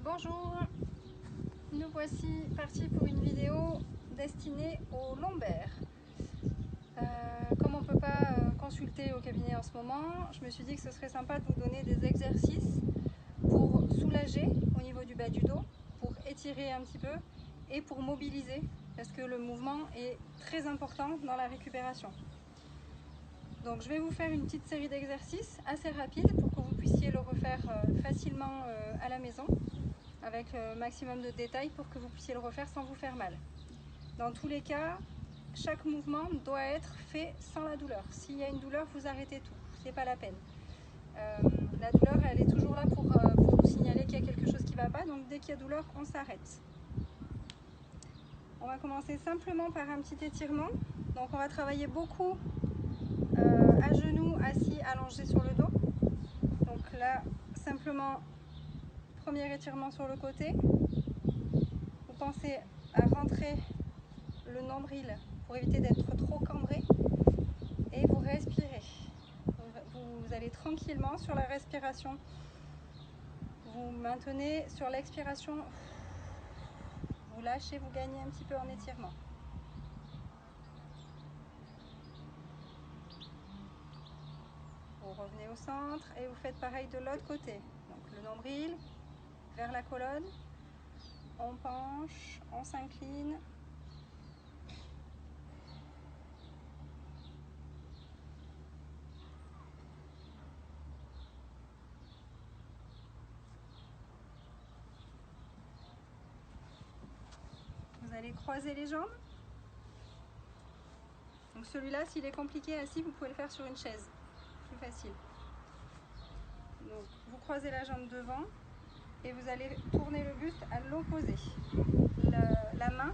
Bonjour, nous voici partis pour une vidéo destinée aux lombaires. Comme on ne peut pas consulter au cabinet en ce moment, je me suis dit que ce serait sympa de vous donner des exercices pour soulager au niveau du bas du dos, pour étirer un petit peu et pour mobiliser, parce que le mouvement est très important dans la récupération. Donc je vais vous faire une petite série d'exercices assez rapides pour que vous puissiez le refaire facilement à la maison, avec le maximum de détails pour que vous puissiez le refaire sans vous faire mal. Dans tous les cas, chaque mouvement doit être fait sans la douleur. S'il y a une douleur, vous arrêtez tout, c'est pas la peine. La douleur, elle est toujours là pour vous signaler qu'il y a quelque chose qui ne va pas, donc dès qu'il y a douleur, on s'arrête. On va commencer simplement par un petit étirement. Donc on va travailler beaucoup à genoux, assis, allongé sur le dos. Donc là, simplement, premier étirement sur le côté. Vous pensez à rentrer le nombril pour éviter d'être trop cambré et vous respirez. Vous allez tranquillement sur la respiration. Vous maintenez sur l'expiration. Vous lâchez, vous gagnez un petit peu en étirement. Vous revenez au centre et vous faites pareil de l'autre côté. Donc le nombril vers la colonne. On penche, on s'incline. Vous allez croiser les jambes. Donc celui-là, s'il est compliqué assis, vous pouvez le faire sur une chaise. Plus facile. Donc vous croisez la jambe devant et vous allez tourner le buste à l'opposé. La main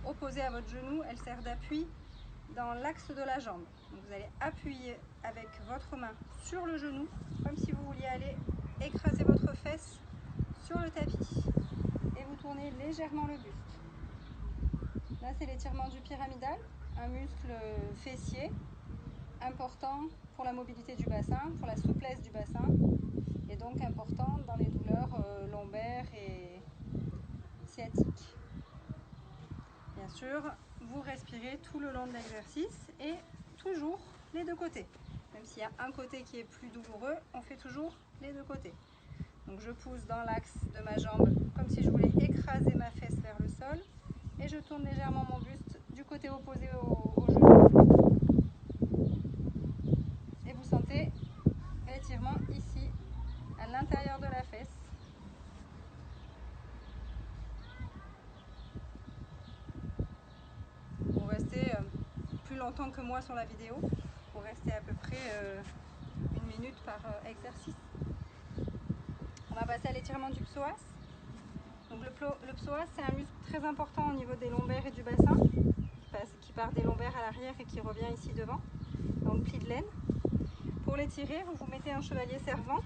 opposée à votre genou, elle sert d'appui dans l'axe de la jambe. Donc vous allez appuyer avec votre main sur le genou, comme si vous vouliez aller écraser votre fesse sur le tapis. Et vous tournez légèrement le buste. Là, c'est l'étirement du pyramidal, un muscle fessier important pour la mobilité du bassin, pour la souplesse du bassin, et donc important dans les douleurs lombaires et sciatiques. Bien sûr, vous respirez tout le long de l'exercice et toujours les deux côtés. Même s'il y a un côté qui est plus douloureux, on fait toujours les deux côtés. Donc je pousse dans l'axe de ma jambe comme si je voulais écraser ma fesse vers le sol et je tourne légèrement mon buste du côté opposé au genou. Et vous sentez l'étirement ici, à l'intérieur de la fesse. Vous restez plus longtemps que moi sur la vidéo. Vous restez à peu près 1 minute par exercice. On va passer à l'étirement du psoas. Donc le psoas, c'est un muscle très important au niveau des lombaires et du bassin, qui part des lombaires à l'arrière et qui revient ici devant, dans le pli de l'aine. Pour l'étirer, vous vous mettez un chevalier servant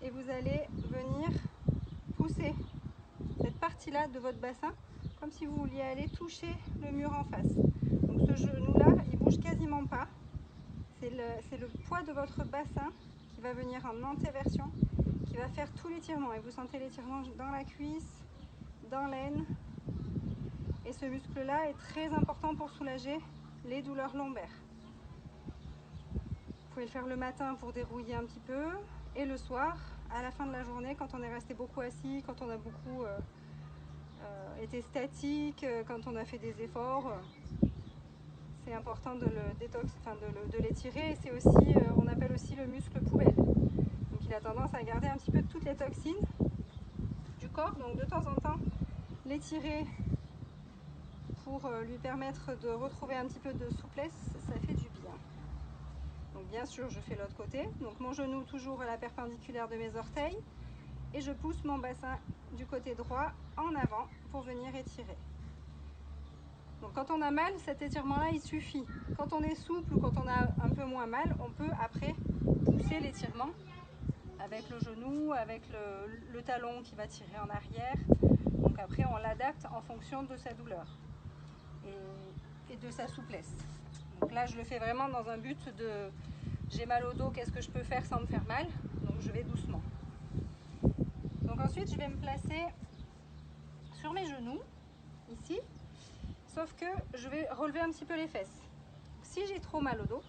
et vous allez venir pousser cette partie-là de votre bassin comme si vous vouliez aller toucher le mur en face. Donc ce genou-là, il bouge quasiment pas. C'est le poids de votre bassin qui va venir en antéversion, qui va faire tout l'étirement. Et vous sentez l'étirement dans la cuisse, dans l'aine. Et ce muscle-là est très important pour soulager les douleurs lombaires. Vous pouvez le faire le matin pour dérouiller un petit peu et le soir, à la fin de la journée, quand on est resté beaucoup assis, quand on a beaucoup été statique, quand on a fait des efforts. C'est important de le détox, de l'étirer. C'est aussi, on appelle aussi le muscle poubelle. Donc il a tendance à garder un petit peu toutes les toxines du corps. Donc de temps en temps, l'étirer pour lui permettre de retrouver un petit peu de souplesse, ça fait du bien. Donc bien sûr, je fais l'autre côté. Donc mon genou toujours à la perpendiculaire de mes orteils. Et je pousse mon bassin du côté droit en avant pour venir étirer. Donc quand on a mal, cet étirement-là, il suffit. Quand on est souple ou quand on a un peu moins mal, on peut après pousser l'étirement avec le genou, avec le talon qui va tirer en arrière. Donc après, on l'adapte en fonction de sa douleur et de sa souplesse. Donc là, je le fais vraiment dans un but de j'ai mal au dos, qu'est-ce que je peux faire sans me faire mal? Donc je vais doucement. Donc ensuite, ensuite, je vais me placer sur mes genoux, ici, sauf que je vais relever un petit peu les fesses. Si j'ai trop mal au dos,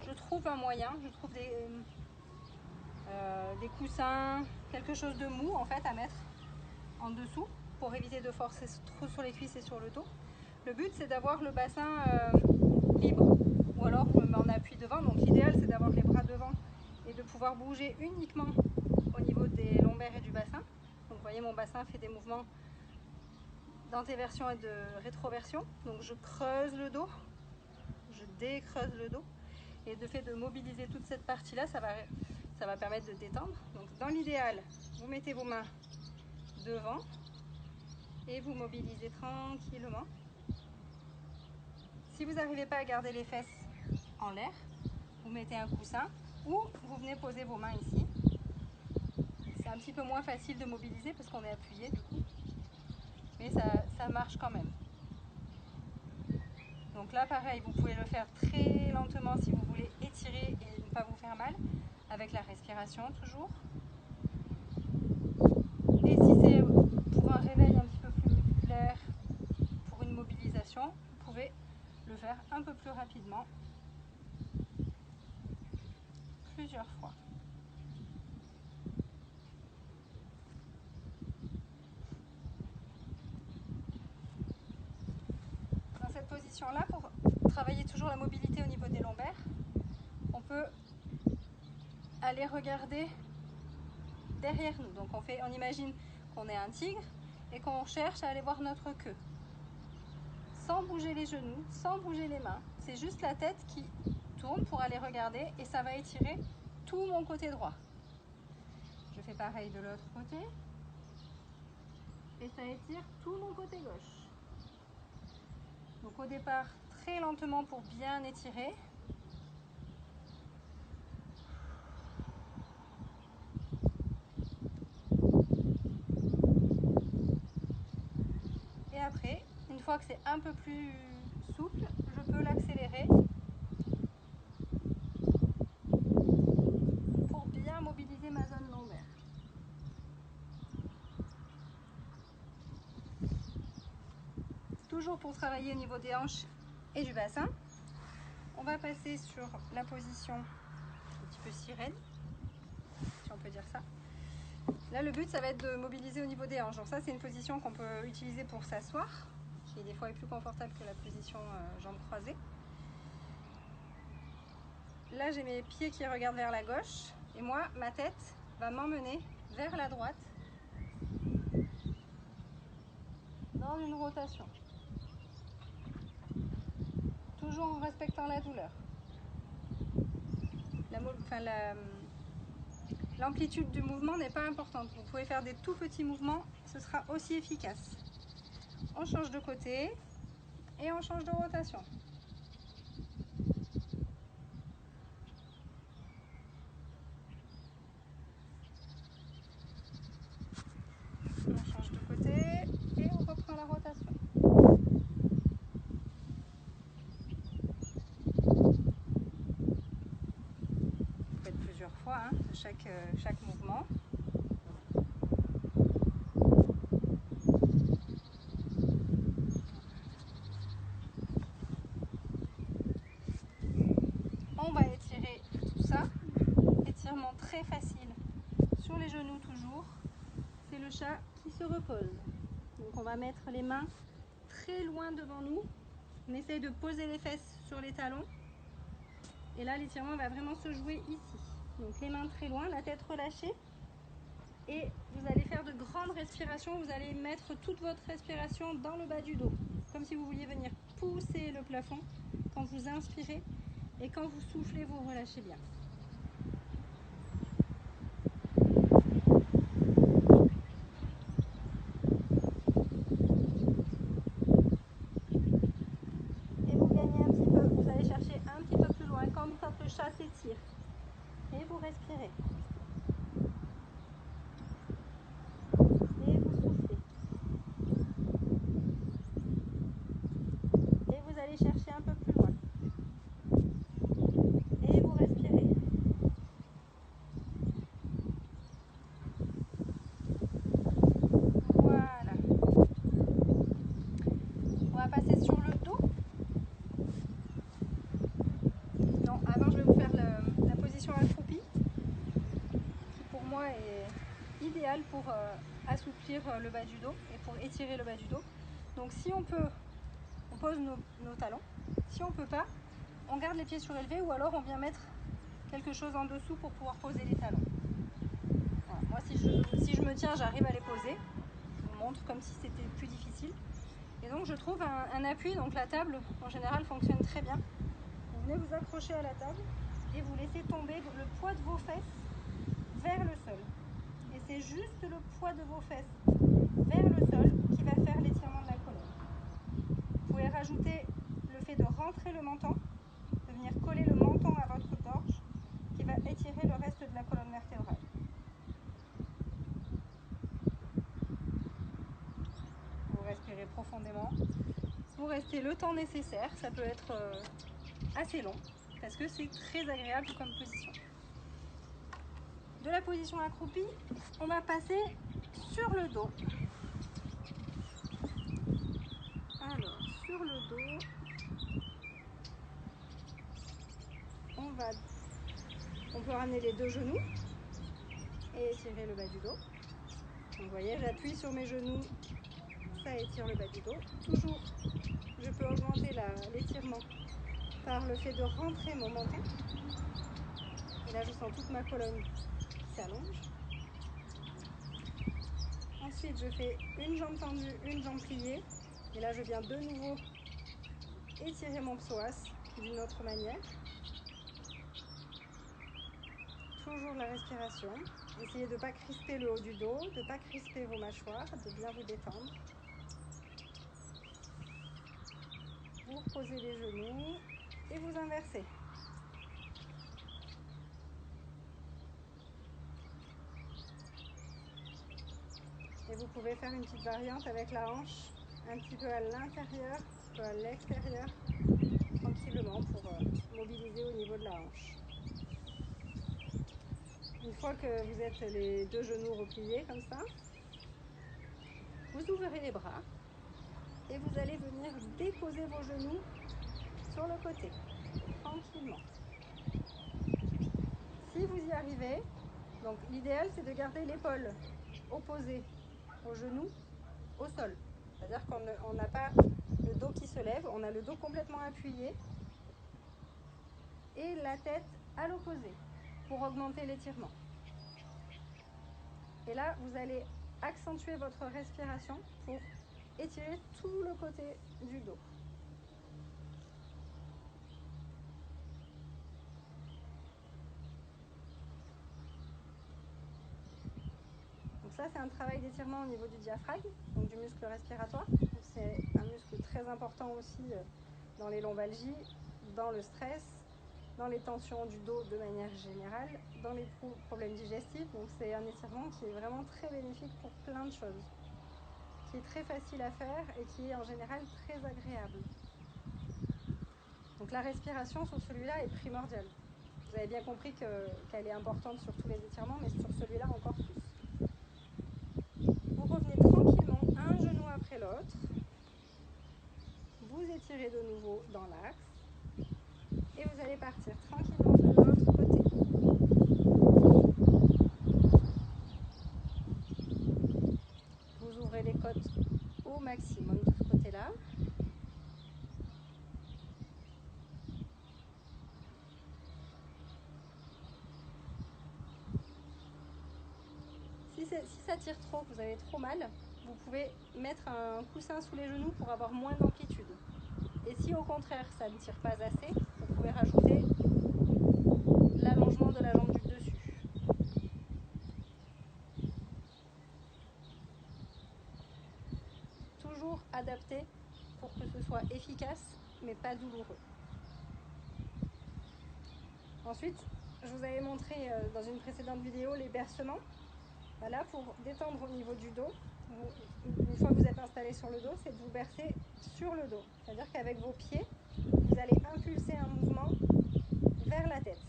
je trouve un moyen, je trouve des coussins, quelque chose de mou en fait à mettre en dessous pour éviter de forcer trop sur les cuisses et sur le dos. Le but c'est d'avoir le bassin libre, ou alors je me mets en appui devant, donc l'idéal c'est d'avoir les bras devant et de pouvoir bouger uniquement au niveau des lombaires et du bassin. Donc vous voyez mon bassin fait des mouvements d'antéversion et de rétroversion, donc je creuse le dos, je décreuse le dos, et de fait de mobiliser toute cette partie là, ça va permettre de détendre. Donc dans l'idéal, vous mettez vos mains devant et vous mobilisez tranquillement. Si vous n'arrivez pas à garder les fesses en l'air, vous mettez un coussin ou vous venez poser vos mains ici. C'est un petit peu moins facile de mobiliser parce qu'on est appuyé du coup, mais ça marche quand même. Donc là pareil, vous pouvez le faire très lentement si vous voulez étirer et ne pas vous faire mal, avec la respiration toujours. Et si c'est pour un réveil un petit peu plus musculaire, pour une mobilisation, vous pouvez le faire un peu plus rapidement, plusieurs fois. Dans cette position-là, pour travailler toujours la mobilité au niveau des lombaires, on peut aller regarder derrière nous. Donc on imagine qu'on est un tigre et qu'on cherche à aller voir notre queue. Sans bouger les genoux, sans bouger les mains. C'est juste la tête qui tourne pour aller regarder et ça va étirer tout mon côté droit. Je fais pareil de l'autre côté et ça étire tout mon côté gauche. Donc au départ, très lentement pour bien étirer. Et après, une fois que c'est un peu plus souple, je peux l'accélérer pour bien mobiliser ma zone lombaire. Toujours pour travailler au niveau des hanches et du bassin, on va passer sur la position un petit peu sirène, si on peut dire ça. Là, le but, ça va être de mobiliser au niveau des hanches. Donc ça, c'est une position qu'on peut utiliser pour s'asseoir, qui des fois est plus confortable que la position jambes croisées. Là, j'ai mes pieds qui regardent vers la gauche, et moi, ma tête va m'emmener vers la droite dans une rotation. Toujours en respectant la douleur. L'amplitude du mouvement n'est pas importante. Vous pouvez faire des tout petits mouvements, ce sera aussi efficace. On change de côté et on change de rotation. On change de côté et on reprend la rotation. Vous faites plusieurs fois hein, chaque mouvement. On va étirer tout ça. Étirement très facile sur les genoux toujours. C'est le chat qui se repose. Donc on va mettre les mains très loin devant nous. On essaye de poser les fesses sur les talons. Et là, l'étirement va vraiment se jouer ici. Donc les mains très loin, la tête relâchée. Et vous allez faire de grandes respirations. Vous allez mettre toute votre respiration dans le bas du dos. Comme si vous vouliez venir pousser le plafond quand vous inspirez. Et quand vous soufflez, vous relâchez bien. Comme quand le chat s'étire. Et vous respirez. Et vous soufflez. Et vous allez chercher un peu plus loin. Et vous respirez. idéal pour assouplir le bas du dos et pour étirer le bas du dos. Donc si on peut, on pose nos talons. Si on ne peut pas, on garde les pieds surélevés ou alors on vient mettre quelque chose en dessous pour pouvoir poser les talons. Voilà. Moi, si je me tiens, j'arrive à les poser. Je vous montre comme si c'était plus difficile. Et donc, je trouve un appui. Donc, la table, en général, fonctionne très bien. Vous venez vous accrocher à la table et vous laissez tomber le poids de vos fesses vers le sol. Et c'est juste le poids de vos fesses vers le sol qui va faire l'étirement de la colonne. Vous pouvez rajouter le fait de rentrer le menton, de venir coller le menton à votre gorge, qui va étirer le reste de la colonne vertébrale. Vous respirez profondément. Vous restez le temps nécessaire. Ça peut être assez long parce que c'est très agréable comme position. De la position accroupie, on va passer sur le dos. Alors, sur le dos, on peut ramener les deux genoux et étirer le bas du dos. Donc, vous voyez, j'appuie sur mes genoux, ça étire le bas du dos. Toujours, je peux augmenter l'étirement par le fait de rentrer mon menton. Et là, je sens toute ma colonne qui s'allonge. Ensuite, je fais une jambe tendue, une jambe pliée. Et là, je viens de nouveau étirer mon psoas d'une autre manière. Toujours la respiration. Essayez de ne pas crisper le haut du dos, de ne pas crisper vos mâchoires, de bien vous détendre. Vous reposez les genoux et vous inversez. Et vous pouvez faire une petite variante avec la hanche un petit peu à l'intérieur, un petit peu à l'extérieur, tranquillement pour mobiliser au niveau de la hanche. Une fois que vous êtes les deux genoux repliés comme ça, vous ouvrez les bras et vous allez venir déposer vos genoux sur le côté, tranquillement. Si vous y arrivez, donc l'idéal c'est de garder l'épaule opposée au genou au sol. C'est-à-dire qu'on n'a pas le dos qui se lève, on a le dos complètement appuyé et la tête à l'opposé pour augmenter l'étirement. Et là, vous allez accentuer votre respiration pour étirer tout le côté du dos. Donc ça, c'est un travail d'étirement au niveau du diaphragme, donc du muscle respiratoire. C'est un muscle très important aussi dans les lombalgies, dans le stress, dans les tensions du dos de manière générale, dans les problèmes digestifs. Donc c'est un étirement qui est vraiment très bénéfique pour plein de choses, qui est très facile à faire et qui est en général très agréable. Donc la respiration sur celui-là est primordiale. Vous avez bien compris qu'elle est importante sur tous les étirements, mais sur celui-là encore plus. Vous revenez tranquillement, un genou après l'autre. Vous étirez de nouveau dans l'axe. Et vous allez partir tranquillement de l'autre côté. Vous ouvrez les côtes au maximum de ce côté-là. Si ça tire trop, que vous avez trop mal, vous pouvez mettre un coussin sous les genoux pour avoir moins d'amplitude. Et si au contraire ça ne tire pas assez, vous pouvez rajouter l'allongement de la jambe du dessus. Toujours adapté pour que ce soit efficace mais pas douloureux. Ensuite, je vous avais montré dans une précédente vidéo les bercements. Voilà, pour détendre au niveau du dos, une fois que vous êtes installé sur le dos, c'est de vous bercer sur le dos. C'est-à-dire qu'avec vos pieds, vous allez impulser un mouvement vers la tête.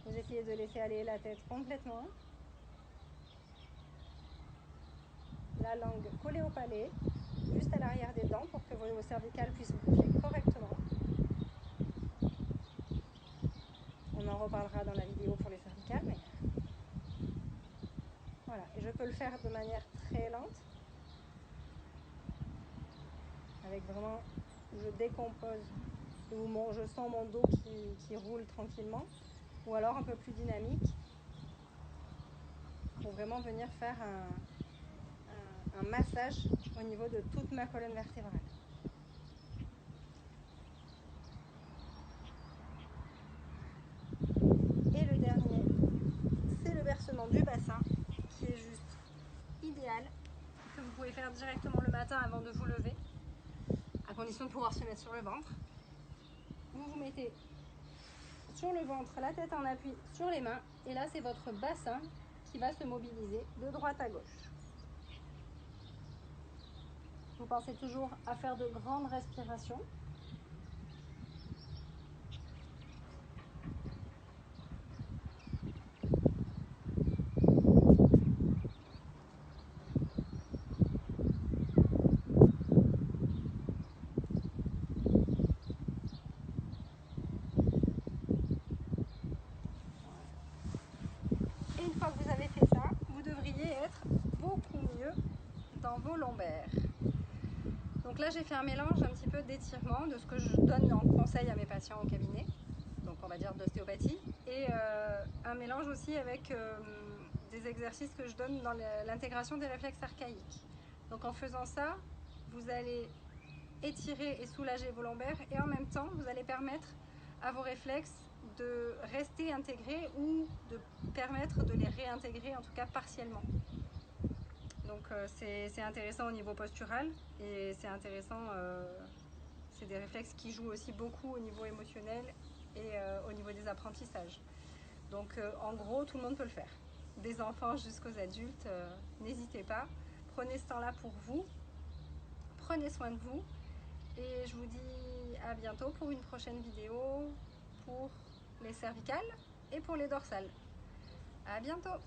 Vous essayez de laisser aller la tête complètement. La langue collée au palais, juste à l'arrière des dents pour que vos cervicales puissent bouger correctement. On en reparlera dans la vidéo pour les cervicales, mais Voilà, et je peux le faire de manière très lente, avec vraiment, où je décompose, où je sens mon dos qui roule tranquillement, ou alors un peu plus dynamique, pour vraiment venir faire un massage au niveau de toute ma colonne vertébrale. Et le dernier, c'est le versement du bassin, qui est juste idéal, que vous pouvez faire directement le matin avant de vous lever, à condition de pouvoir se mettre sur le ventre. Vous vous mettez sur le ventre, la tête en appui sur les mains, et là c'est votre bassin qui va se mobiliser de droite à gauche. Vous pensez toujours à faire de grandes respirations. Et une fois que vous avez fait ça, vous devriez être beaucoup mieux dans vos lombaires. Donc là, j'ai fait un mélange un petit peu d'étirement de ce que je donne en conseil à mes patients au cabinet, donc on va dire d'ostéopathie, et un mélange aussi avec des exercices que je donne dans l'intégration des réflexes archaïques. Donc en faisant ça, vous allez étirer et soulager vos lombaires, et en même temps, vous allez permettre à vos réflexes de rester intégrés ou de permettre de les réintégrer, en tout cas partiellement. Donc c'est intéressant au niveau postural, et c'est intéressant, c'est des réflexes qui jouent aussi beaucoup au niveau émotionnel et au niveau des apprentissages. Donc en gros, tout le monde peut le faire. Des enfants jusqu'aux adultes, n'hésitez pas. Prenez ce temps-là pour vous, prenez soin de vous, et je vous dis à bientôt pour une prochaine vidéo pour les cervicales et pour les dorsales. À bientôt!